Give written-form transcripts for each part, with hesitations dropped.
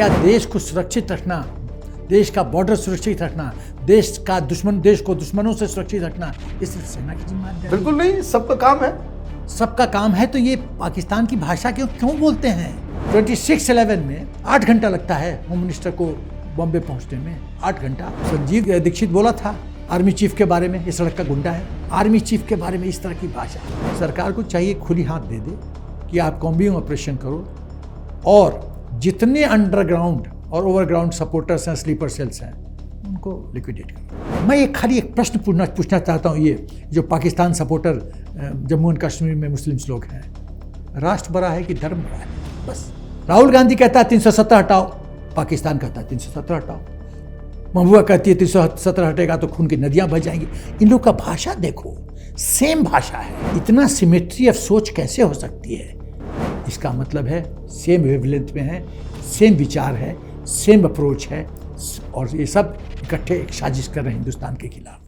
क्या देश को सुरक्षित रखना, देश का बॉर्डर सुरक्षित रखना, देश को दुश्मनों से सुरक्षित रखना ये सिर्फ सेना की जिम्मेदारी? बिल्कुल नहीं, सबका काम है। सबका काम है तो ये पाकिस्तान की भाषा क्यों बोलते हैं? 26/11 में 8 घंटा लगता है होम मिनिस्टर को बॉम्बे पहुंचने में, 8 घंटा। संजीव दीक्षित बोला था आर्मी चीफ के बारे में, ये सड़क का गुंडा है। आर्मी चीफ के बारे में इस तरह की भाषा। सरकार को चाहिए खुली हाथ दे दे कि आप कॉम्बिंग ऑपरेशन करो और जितने अंडरग्राउंड और ओवरग्राउंड सपोर्टर्स हैं, स्लीपर सेल्स हैं, उनको लिक्विडेट करो। मैं खाली एक प्रश्न पूछना चाहता हूँ, ये जो पाकिस्तान सपोर्टर जम्मू एंड कश्मीर में मुस्लिम्स लोग हैं, राष्ट्र बड़ा है कि धर्म बड़ा है? बस राहुल गांधी कहता है 370 हटाओ, पाकिस्तान कहता है 370 हटाओ, महबूबा कहती है 370 हटेगा तो खून की नदियां बह जाएंगी। इन लोग का भाषा देखो, सेम भाषा है। इतना सिमेट्री ऑफ सोच कैसे हो सकती है? इसका मतलब है सेम वेवलेंथ में है, सेम विचार है, सेम अप्रोच है, और ये सब इकट्ठे एक साजिश कर रहे हैं हिंदुस्तान के खिलाफ।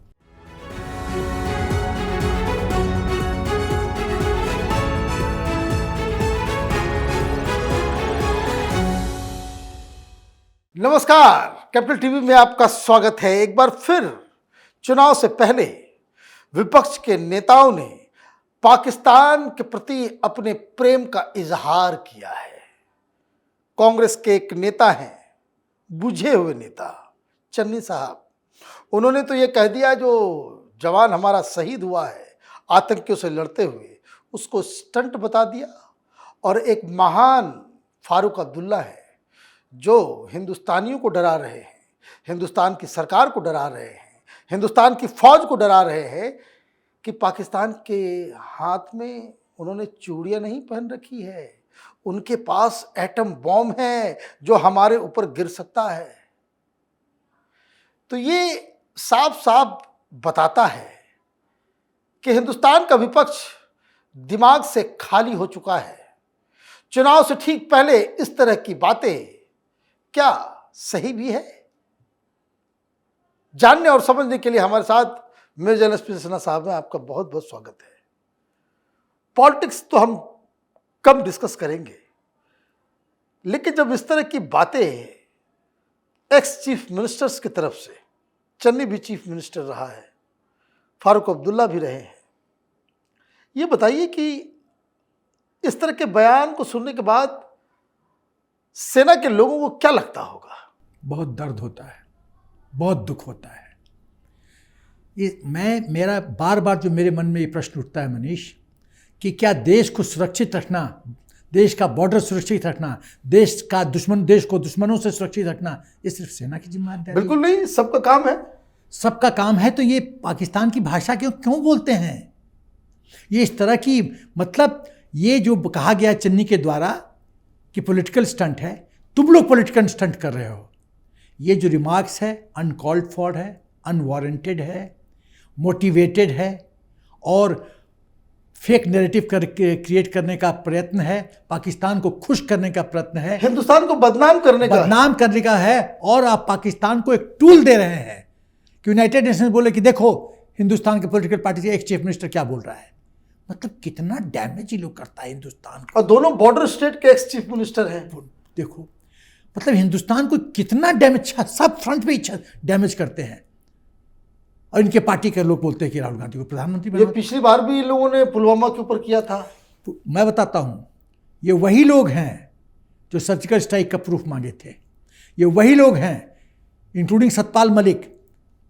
नमस्कार, कैपिटल टीवी में आपका स्वागत है। एक बार फिर चुनाव से पहले विपक्ष के नेताओं ने पाकिस्तान के प्रति अपने प्रेम का इजहार किया है। कांग्रेस के एक नेता हैं, बुझे हुए नेता चन्नी साहब, उन्होंने तो ये कह दिया जो जवान हमारा शहीद हुआ है आतंकियों से लड़ते हुए, उसको स्टंट बता दिया। और एक महान फारूक अब्दुल्ला है जो हिंदुस्तानियों को डरा रहे हैं, हिंदुस्तान की सरकार को डरा रहे हैं, हिंदुस्तान की फौज को डरा रहे हैं कि पाकिस्तान के हाथ में उन्होंने चूड़ियां नहीं पहन रखी है, उनके पास एटम बॉम्ब है जो हमारे ऊपर गिर सकता है। तो ये साफ साफ बताता है कि हिंदुस्तान का विपक्ष दिमाग से खाली हो चुका है। चुनाव से ठीक पहले इस तरह की बातें क्या सही भी है? जानने और समझने के लिए हमारे साथ मेजर एसपी सिन्हा साहब हैं। आपका बहुत बहुत स्वागत है। पॉलिटिक्स तो हम कम डिस्कस करेंगे, लेकिन जब इस तरह की बातें एक्स चीफ मिनिस्टर्स की तरफ से, चन्नी भी चीफ मिनिस्टर रहा है, फारूक अब्दुल्ला भी रहे हैं, ये बताइए कि इस तरह के बयान को सुनने के बाद सेना के लोगों को क्या लगता होगा? बहुत दर्द होता है, बहुत दुख होता है। मेरा बार बार जो मेरे मन में ये प्रश्न उठता है मनीष, कि क्या देश को सुरक्षित रखना, देश का बॉर्डर सुरक्षित रखना, देश को दुश्मनों से सुरक्षित रखना ये सिर्फ सेना की जिम्मेदारी? बिल्कुल नहीं, सबका काम है। सबका काम है तो ये पाकिस्तान की भाषा क्यों बोलते हैं? ये इस तरह की, मतलब ये जो कहा गया चन्नी के द्वारा कि पॉलिटिकल स्टंट है, तुम लोग पॉलिटिकल स्टंट कर रहे हो। ये जो रिमार्क्स है अनकॉल्ड फॉर है, अनवारंटेड है, मोटिवेटेड है और फेक नैरेटिव क्रिएट करने का प्रयत्न है, पाकिस्तान को खुश करने का प्रयत्न है, हिंदुस्तान को बदनाम करने का है। और आप पाकिस्तान को एक टूल दे रहे हैं कि यूनाइटेड नेशंस बोले कि देखो हिंदुस्तान के पॉलिटिकल पार्टी से एक चीफ मिनिस्टर क्या बोल रहा है। मतलब कितना डैमेज ये लोग करता है हिंदुस्तान को। और दोनों बॉर्डर स्टेट के एक्स चीफ मिनिस्टर हैं। देखो मतलब हिंदुस्तान को कितना डैमेज, सब फ्रंट पे डैमेज करते हैं। और इनके पार्टी के लोग बोलते हैं कि राहुल गांधी को प्रधानमंत्री ये पिछली बार भी इन लोगों ने पुलवामा के ऊपर किया था। तो मैं बताता हूँ, ये वही लोग हैं जो सर्जिकल स्ट्राइक का प्रूफ मांगे थे। ये वही लोग हैं इंक्लूडिंग सतपाल मलिक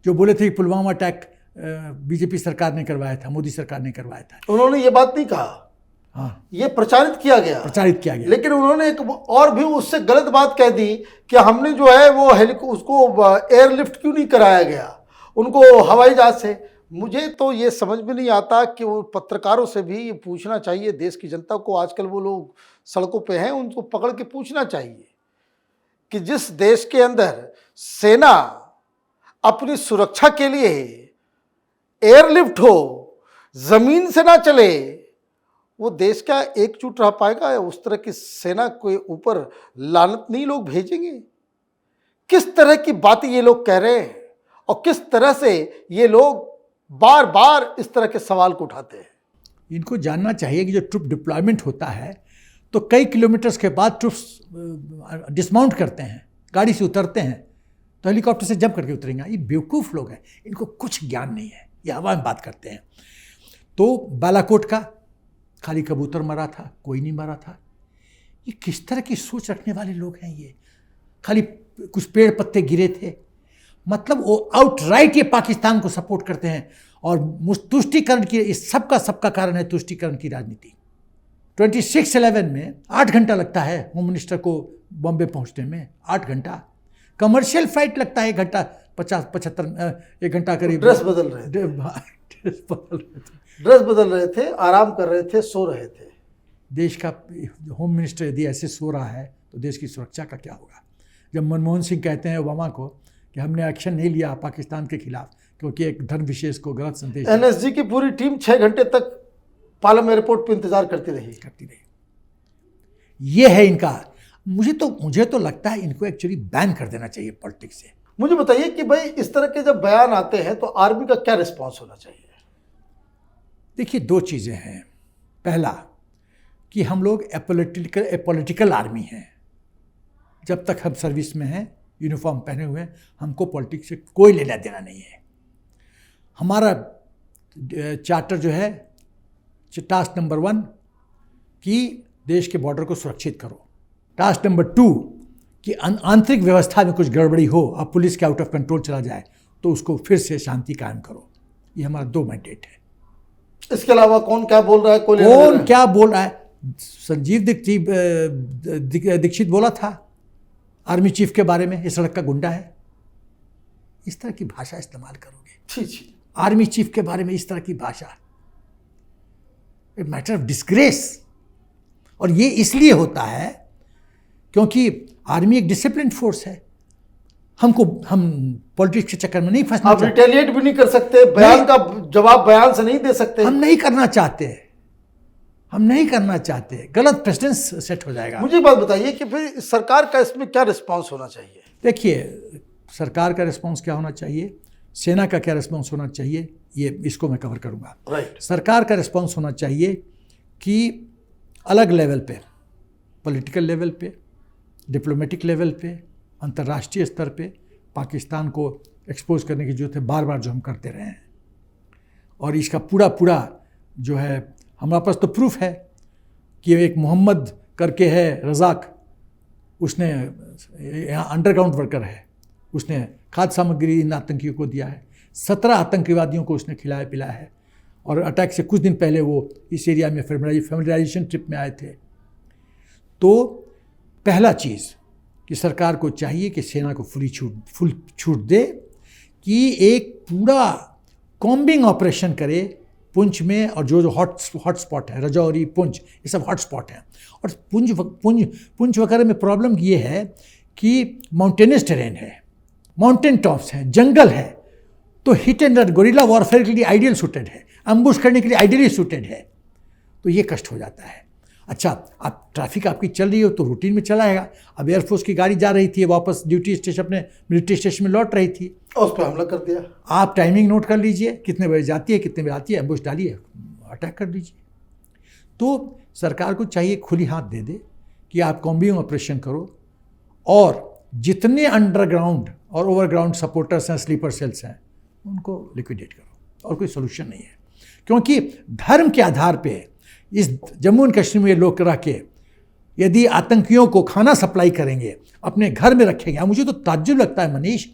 जो बोले थे कि पुलवामा अटैक बीजेपी सरकार ने करवाया था, मोदी सरकार ने करवाया था। उन्होंने ये बात नहीं कहा। हाँ, ये प्रचारित किया गया। लेकिन उन्होंने एक और भी उससे गलत बात कह दी कि हमने जो है वो उसको एयरलिफ्ट क्यों नहीं कराया गया, उनको हवाई जहाज से। मुझे तो ये समझ में नहीं आता कि वो पत्रकारों से भी ये पूछना चाहिए, देश की जनता को, आजकल वो लोग सड़कों पे हैं, उनको पकड़ के पूछना चाहिए कि जिस देश के अंदर सेना अपनी सुरक्षा के लिए एयरलिफ्ट हो, जमीन से ना चले, वो देश क्या एकजुट रह पाएगा? या उस तरह की सेना के ऊपर लानत नहीं लोग भेजेंगे? किस तरह की बातें ये लोग कह रहे हैं और किस तरह से ये लोग बार बार इस तरह के सवाल को उठाते हैं? इनको जानना चाहिए कि जो ट्रुप डिप्लॉयमेंट होता है तो कई किलोमीटर्स के बाद ट्रूप्स डिसमाउंट करते हैं, गाड़ी से उतरते हैं, तो हेलीकॉप्टर से जंप करके उतरेंगे। ये बेवकूफ़ लोग हैं, इनको कुछ ज्ञान नहीं है, ये हवा में बात करते हैं। तो बालाकोट का खाली कबूतर मरा था, कोई नहीं मरा था। ये किस तरह की सोच रखने वाले लोग हैं? ये खाली कुछ पेड़ पत्ते गिरे थे, मतलब वो आउटराइट ये पाकिस्तान को सपोर्ट करते हैं। और तुष्टीकरण की, इस सबका कारण है तुष्टीकरण की राजनीति। 26/11 में 8 घंटा लगता है होम मिनिस्टर को बॉम्बे पहुंचने में, 8 घंटा। कमर्शियल फ्लाइट लगता है 1 घंटा 50-75 1 घंटा करीब। ड्रेस बदल रहे थे, आराम कर रहे थे, सो रहे थे। देश का होम मिनिस्टर यदि ऐसे सो रहा है तो देश की सुरक्षा का क्या होगा? जब मनमोहन सिंह कहते हैं ओबामा को कि हमने एक्शन नहीं लिया पाकिस्तान के खिलाफ क्योंकि एक धर्म विशेष को गलत संदेश, एनएसजी की पूरी टीम 6 घंटे तक पालम एयरपोर्ट पे इंतजार करती रही। ये है इनका। मुझे तो लगता है इनको एक्चुअली बैन कर देना चाहिए पॉलिटिक्स से। मुझे बताइए कि भाई इस तरह के जब बयान आते हैं तो आर्मी का क्या रिस्पॉन्स होना चाहिए? देखिए, 2 चीज़ें हैं। पहला कि हम लोग पॉलिटिकल आर्मी हैं। जब तक हम सर्विस में हैं, यूनिफॉर्म पहने हुए हैं, हमको पॉलिटिक्स से कोई लेना देना नहीं है। हमारा चार्टर जो है, टास्क नंबर 1 कि देश के बॉर्डर को सुरक्षित करो। टास्क नंबर 2 कि आंतरिक व्यवस्था में कुछ गड़बड़ी हो, अब पुलिस के आउट ऑफ कंट्रोल चला जाए तो उसको फिर से शांति कायम करो। ये हमारा 2 मैंडेट है। इसके अलावा कौन क्या बोल रहा है, कौन क्या बोल रहा है? संजीव दीक्षित बोला था आर्मी चीफ के बारे में, ये सड़क का गुंडा है। इस तरह की भाषा इस्तेमाल करोगे? आर्मी चीफ के बारे में इस तरह की भाषा, ए मैटर ऑफ डिस्ग्रेस। और ये इसलिए होता है क्योंकि आर्मी एक डिसिप्लिन फोर्स है। हम पॉलिटिक्स के चक्कर में नहीं फंसना। आप रिटेलिएट भी नहीं कर सकते, बयान का जवाब बयान से नहीं दे सकते। हम नहीं करना चाहते, गलत प्रेसिडेंस सेट हो जाएगा। मुझे बात बताइए कि फिर सरकार का इसमें क्या रिस्पांस होना चाहिए? देखिए, सरकार का रिस्पांस क्या होना चाहिए, सेना का क्या रिस्पांस होना चाहिए, ये इसको मैं कवर करूंगा। राइट। सरकार का रिस्पांस होना चाहिए कि अलग लेवल पे, पॉलिटिकल लेवल पे, डिप्लोमेटिक लेवल पे, अंतर्राष्ट्रीय स्तर पे पाकिस्तान को एक्सपोज करने की जरूरत है, बार बार जो हम करते रहे हैं। और इसका पूरा जो है, हमारे पास तो प्रूफ है कि एक मोहम्मद करके है रज़ाक, उसने यहाँ अंडरग्राउंड वर्कर है, उसने खाद्य सामग्री इन आतंकियों को दिया है। 17 आतंकवादियों को उसने खिलाया पिलाया है। और अटैक से कुछ दिन पहले वो इस एरिया में फैमिलियराइजेशन ट्रिप में आए थे। तो पहला चीज़ कि सरकार को चाहिए कि सेना को फुल छूट दे कि एक पूरा कॉम्बिंग ऑपरेशन करे पुंछ में, और जो हॉट स्पॉट है, रजौरी, पुंछ, ये सब हॉट स्पॉट हैं। और पुंछ वगैरह में प्रॉब्लम ये है कि माउंटेनस टेरेन है, माउंटेन टॉप्स हैं, जंगल है, तो hit and run guerrilla warfare के लिए आइडियल सूटेड है, एम्बुश करने के लिए आइडियली सूटेड है। तो ये कष्ट हो जाता है। अच्छा, आप ट्रैफिक आपकी चल रही हो तो रूटीन में चलाएगा। अब एयरफोर्स की गाड़ी जा रही थी, वापस ड्यूटी स्टेशन, अपने मिलिट्री स्टेशन में लौट रही थी, और उस पर हमला कर दिया। आप टाइमिंग नोट कर लीजिए, कितने बजे जाती है, कितने बजे आती है, एम्बुश डालिए, अटैक कर दीजिए। तो सरकार को चाहिए खुली हाथ दे दे कि आप कॉम्बिंग ऑपरेशन करो, और जितने अंडरग्राउंड और ओवरग्राउंड सपोर्टर्स हैं, स्लीपर सेल्स हैं, उनको लिक्विडेट करो। और कोई सोल्यूशन नहीं है, क्योंकि धर्म के आधार पे इस जम्मू एंड कश्मीर में लोग रह के यदि आतंकियों को खाना सप्लाई करेंगे, अपने घर में रखेंगे। अब मुझे तो ताज्जुब लगता है मनीष,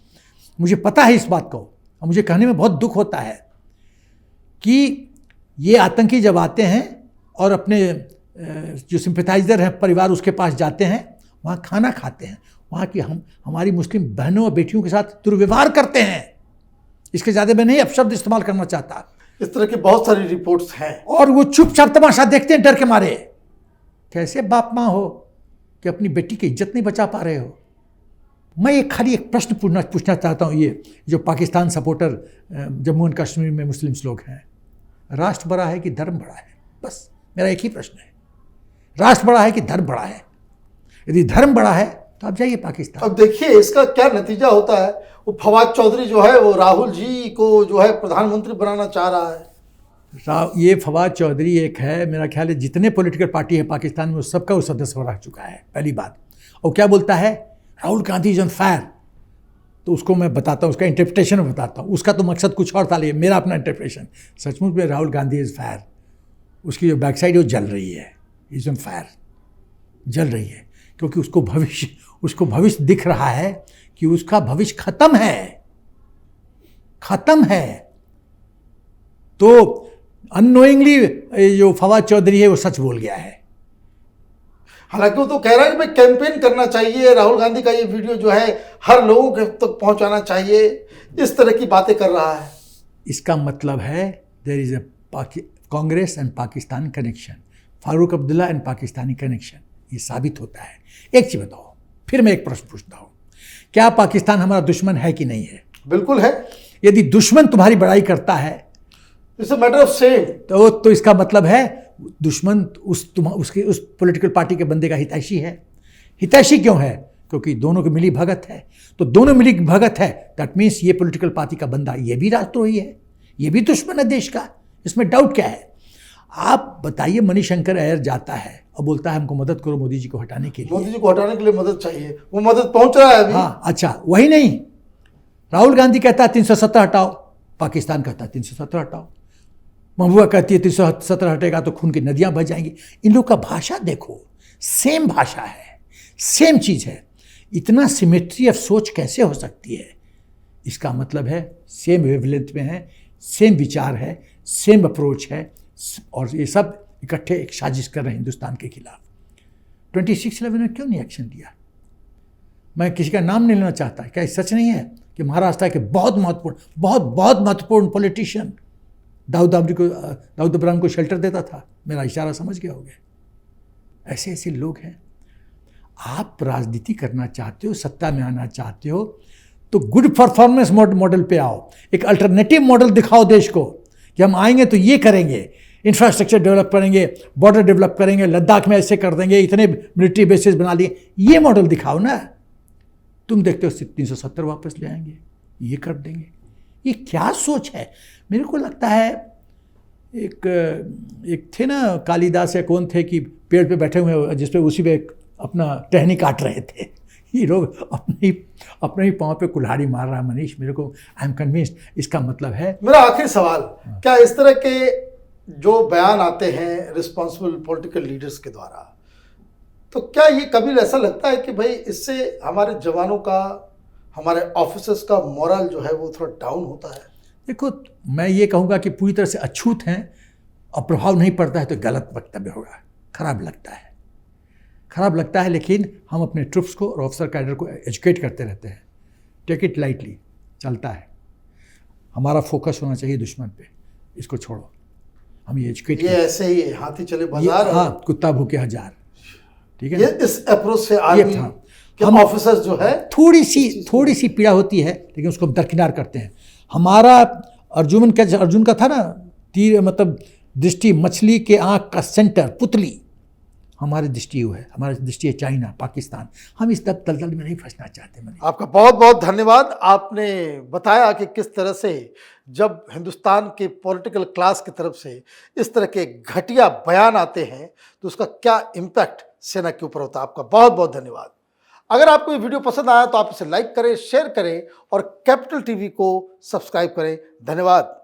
मुझे पता है इस बात को, और मुझे कहने में बहुत दुख होता है कि ये आतंकी जब आते हैं और अपने जो सिंपैथाइजर हैं, परिवार, उसके पास जाते हैं, वहाँ खाना खाते हैं, वहाँ की हमारी मुस्लिम बहनों और बेटियों के साथ दुर्व्यवहार करते हैं। इसके ज़्यादा मैं नहीं अपशब्द इस्तेमाल करना चाहता। इस तरह की बहुत सारी रिपोर्ट्स हैं, और वो चुपचाप तमाशा देखते हैं डर के मारे। कैसे बाप माँ हो कि अपनी बेटी की इज्जत नहीं बचा पा रहे हो? मैं एक प्रश्न पूछना चाहता हूँ। ये जो पाकिस्तान सपोर्टर जम्मू एंड कश्मीर में मुस्लिम्स लोग हैं, राष्ट्र बड़ा है कि धर्म बड़ा है? बस मेरा एक ही प्रश्न है, राष्ट्र बड़ा है कि धर्म बड़ा है? यदि धर्म बड़ा है तो आप जाइए पाकिस्तान। अब देखिए इसका क्या नतीजा होता है। वो फवाद चौधरी जो है, वो राहुल जी को जो है प्रधानमंत्री बनाना चाह रहा है। ये फवाद चौधरी एक है, मेरा ख्याल है जितने पॉलिटिकल पार्टी है पाकिस्तान में उस सबका वो सदस्य रह चुका है, पहली बात। और क्या बोलता है, Rahul Gandhi is on fire. तो उसको मैं बताता हूँ, उसका इंटरप्रिटेशन में बताता हूँ। उसका तो मकसद कुछ और था, लेकिन मेरा अपना इंटरप्रिटेशन, सचमुच में राहुल गांधी इज फायर। उसकी जो बैक साइड है वो जल रही है, इज ऑन फायर, जल रही है, क्योंकि उसको भविष्य दिख रहा है कि उसका भविष्य खत्म है, खत्म है। तो अननोइंगली जो फवाद चौधरी है वो सच बोल गया है। हालांकि वो तो कह रहा है कि भाई कैंपेन करना चाहिए, राहुल गांधी का ये वीडियो जो है हर लोगों के तक पहुंचाना चाहिए, इस तरह की बातें कर रहा है। इसका मतलब है there is a Congress and Pakistan connection, Farooq Abdullah and Pakistani connection, ये साबित होता है। एक चीज बताओ, फिर मैं एक प्रश्न पूछता हूँ, क्या पाकिस्तान हमारा दुश्मन है कि नहीं है? बिल्कुल है। यदि दुश्मन तुम्हारी बड़ाई करता है, it's a matter of same, तो इसका मतलब है दुश्मन उस पॉलिटिकल पार्टी के बंदे का हितैषी है। हितैषी क्यों है? क्योंकि दोनों की मिली भगत है। तो दोनों मिली भगत है, दैट मीन्स ये पॉलिटिकल पार्टी का बंदा ये भी राष्ट्रद्रोही है, ये भी दुश्मन है देश का, इसमें डाउट क्या है? आप बताइए, मणिशंकर अय्यर जाता है और बोलता है हमको मदद करो मोदी जी को हटाने के लिए। मोदी जी को हटाने के लिए मदद चाहिए, वो मदद पहुंच रहा है अभी। हाँ, अच्छा, वही नहीं, राहुल गांधी कहता है 370 हटाओ, पाकिस्तान कहता है 370 हटाओ, महबूबा कहती है 370 हटेगा तो खून की नदियां बह जाएंगी। इन लोग का भाषा देखो, सेम भाषा है, सेम चीज है। इतना सिमेट्री ऑफ सोच कैसे हो सकती है? इसका मतलब है सेम वेवलेंथ में है, सेम विचार है, सेम अप्रोच है, और ये सब इकट्ठे एक साजिश कर रहे हैं हिंदुस्तान के खिलाफ। 26/11 में क्यों नहीं एक्शन लिया? मैं किसी का नाम नहीं लेना चाहता, क्या सच नहीं है कि महाराष्ट्र के बहुत महत्वपूर्ण पॉलिटिशियन दाऊद इब्राहिम को शेल्टर देता था? मेरा इशारा समझ गया होगा। ऐसे ऐसे लोग हैं। आप राजनीति करना चाहते हो, सत्ता में आना चाहते हो, तो गुड परफॉर्मेंस मॉडल पे आओ, एक अल्टरनेटिव मॉडल दिखाओ देश को कि हम आएंगे तो ये करेंगे, इंफ्रास्ट्रक्चर डेवलप करेंगे, बॉर्डर डेवलप करेंगे, लद्दाख में ऐसे कर देंगे, इतने मिलिट्री बेसिस बना लिए, ये मॉडल दिखाओ ना। तुम देखते हो 370 वापस ले आएंगे, ये कर देंगे। ये क्या सोच है? मेरे को लगता है एक थे ना कालिदास या कौन थे कि पेड़ पे बैठे हुए, जिसपे उसी पे अपना टहनी काट रहे थे। ये लोग अपने ही पाँव पे कुल्हाड़ी मार रहा है मनीष, मेरे को, आई एम कन्विंस्ड। इसका मतलब है, मेरा आखिरी सवाल, क्या इस तरह के जो बयान आते हैं रिस्पॉन्सिबल पॉलिटिकल लीडर्स के द्वारा, तो क्या ये कभी ऐसा लगता है कि भाई इससे हमारे जवानों का, हमारे ऑफिसर्स का मोरल जो है वो थोड़ा डाउन होता है? देखो, मैं ये कहूँगा कि पूरी तरह से अछूत हैं और प्रभाव नहीं पड़ता है तो गलत वक्तव्य होगा, खराब लगता है। लेकिन हम अपने ट्रुप्स को और ऑफिसर कैडर को एजुकेट करते रहते हैं। टेक इट लाइटली, चलता है। हमारा फोकस होना चाहिए दुश्मन पे, इसको छोड़ो, हम ये एजुकेट, ये ऐसे ही है, हाथी चले बाजार, हाँ, कुत्ता भूखे हजार, ठीक है। ये इस अप्रोच से आर्मी के ऑफिसर्स जो है, थोड़ी सी पीड़ा होती है, लेकिन उसको हम दरकिनार करते हैं। हमारा अर्जुन का था ना, तीर मतलब दृष्टि मछली के आंख का सेंटर पुतली, हमारी दृष्टि वो है, हमारी दृष्टि है चाइना, पाकिस्तान। हम इस दलदल में नहीं फंसना चाहते। आपका बहुत बहुत धन्यवाद। आपने बताया कि किस तरह से जब हिंदुस्तान के पॉलिटिकल क्लास की तरफ से इस तरह के घटिया बयान आते हैं तो उसका क्या इम्पैक्ट सेना के ऊपर होता है। आपका बहुत बहुत धन्यवाद। अगर आपको ये वीडियो पसंद आया तो आप इसे लाइक करें, शेयर करें और कैपिटल टीवी को सब्सक्राइब करें। धन्यवाद।